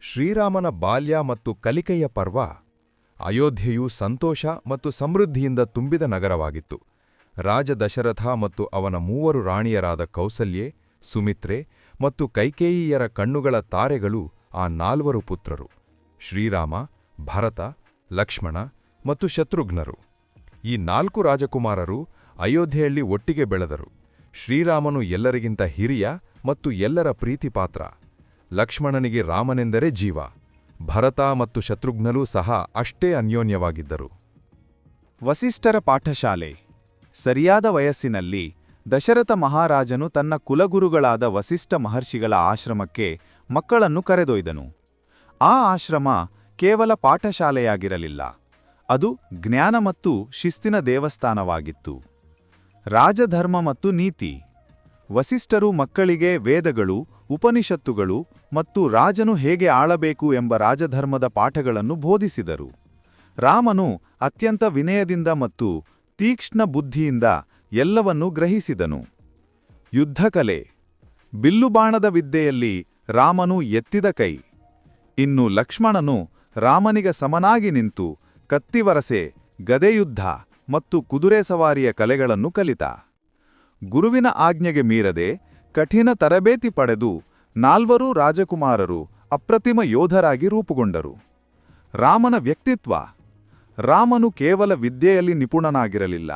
ಶ್ರೀರಾಮನ ಬಾಲ್ಯ ಮತ್ತು ಕಲಿಕೆಯ ಪರ್ವ. ಅಯೋಧ್ಯೆಯು ಸಂತೋಷ ಮತ್ತು ಸಮೃದ್ಧಿಯಿಂದ ತುಂಬಿದ ನಗರವಾಗಿತ್ತು. ರಾಜ ದಶರಥ ಮತ್ತು ಅವನ 3 ರಾಣಿಯರಾದ ಕೌಸಲ್ಯೆ, ಸುಮಿತ್ರೆ ಮತ್ತು ಕೈಕೇಯಿಯರ ಕಣ್ಣುಗಳ ತಾರೆಗಳು ಆ 4 ಪುತ್ರರು: ಶ್ರೀರಾಮ, ಭರತ, ಲಕ್ಷ್ಮಣ ಮತ್ತು ಶತ್ರುಘ್ನರು. ಈ 4 ರಾಜಕುಮಾರರು ಅಯೋಧ್ಯೆಯಲ್ಲಿ ಒಟ್ಟಿಗೆ ಬೆಳೆದರು. ಶ್ರೀರಾಮನು ಎಲ್ಲರಿಗಿಂತ ಹಿರಿಯ ಮತ್ತು ಎಲ್ಲರ ಪ್ರೀತಿಪಾತ್ರ. ಲಕ್ಷ್ಮಣನಿಗೆ ರಾಮನೆಂದರೆ ಜೀವ. ಭರತ ಮತ್ತು ಶತ್ರುಘ್ನರೂ ಸಹ ಅಷ್ಟೇ ಅನ್ಯೋನ್ಯವಾಗಿದ್ದರು. ವಸಿಷ್ಠರ ಪಾಠಶಾಲೆ. ಸರಿಯಾದ ವಯಸ್ಸಿನಲ್ಲಿ ದಶರಥ ಮಹಾರಾಜನು ತನ್ನ ಕುಲಗುರುಗಳಾದ ವಸಿಷ್ಠ ಮಹರ್ಷಿಗಳ ಆಶ್ರಮಕ್ಕೆ ಮಕ್ಕಳನ್ನು ಕರೆದೊಯ್ದನು. ಆ ಆಶ್ರಮ ಕೇವಲ ಪಾಠಶಾಲೆಯಾಗಿರಲಿಲ್ಲ, ಅದು ಜ್ಞಾನ ಮತ್ತು ಶಿಸ್ತಿನ ದೇವಸ್ಥಾನವಾಗಿತ್ತು. ರಾಜಧರ್ಮ ಮತ್ತು ನೀತಿ. ವಸಿಷ್ಠರು ಮಕ್ಕಳಿಗೆ ವೇದಗಳು, ಉಪನಿಷತ್ತುಗಳು ಮತ್ತು ರಾಜನು ಹೇಗೆ ಆಳಬೇಕು ಎಂಬ ರಾಜಧರ್ಮದ ಪಾಠಗಳನ್ನು ಬೋಧಿಸಿದರು. ರಾಮನು ಅತ್ಯಂತ ವಿನಯದಿಂದ ಮತ್ತು ತೀಕ್ಷ್ಣ ಬುದ್ಧಿಯಿಂದ ಎಲ್ಲವನ್ನೂ ಗ್ರಹಿಸಿದನು. ಯುದ್ಧಕಲೆ. ಬಿಲ್ಲುಬಾಣದ ವಿದ್ಯೆಯಲ್ಲಿ ರಾಮನು ಎತ್ತಿದ ಕೈ. ಇನ್ನು ಲಕ್ಷ್ಮಣನು ರಾಮನಿಗೆ ಸಮನಾಗಿ ನಿಂತು ಕತ್ತಿವರಸೆ, ಗದೆಯುದ್ಧ ಮತ್ತು ಕುದುರೆ ಸವಾರಿಯ ಕಲೆಗಳನ್ನು ಕಲಿತ. ಗುರುವಿನ ಆಜ್ಞೆಗೆ ಮೀರದೆ ಕಠಿಣ ತರಬೇತಿ ಪಡೆದು 4 ರಾಜಕುಮಾರರು ಅಪ್ರತಿಮ ಯೋಧರಾಗಿ ರೂಪುಗೊಂಡರು. ರಾಮನ ವ್ಯಕ್ತಿತ್ವ. ರಾಮನು ಕೇವಲ ವಿದ್ಯೆಯಲ್ಲಿ ನಿಪುಣನಾಗಿರಲಿಲ್ಲ,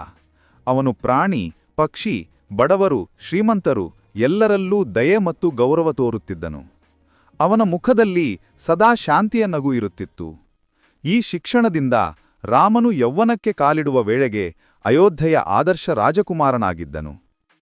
ಅವನು ಪ್ರಾಣಿ, ಪಕ್ಷಿ, ಬಡವರು, ಶ್ರೀಮಂತರು ಎಲ್ಲರಲ್ಲೂ ದಯೆ ಮತ್ತು ಗೌರವ ತೋರುತ್ತಿದ್ದನು. ಅವನ ಮುಖದಲ್ಲಿ ಸದಾ ಶಾಂತಿಯ ನಗು ಇರುತ್ತಿತ್ತು. ಈ ಶಿಕ್ಷಣದಿಂದ ರಾಮನು ಯೌವನಕ್ಕೆ ಕಾಲಿಡುವ ವೇಳೆಗೆ ಅಯೋಧ್ಯೆಯ ಆದರ್ಶ ರಾಜಕುಮಾರನಾಗಿದ್ದನು.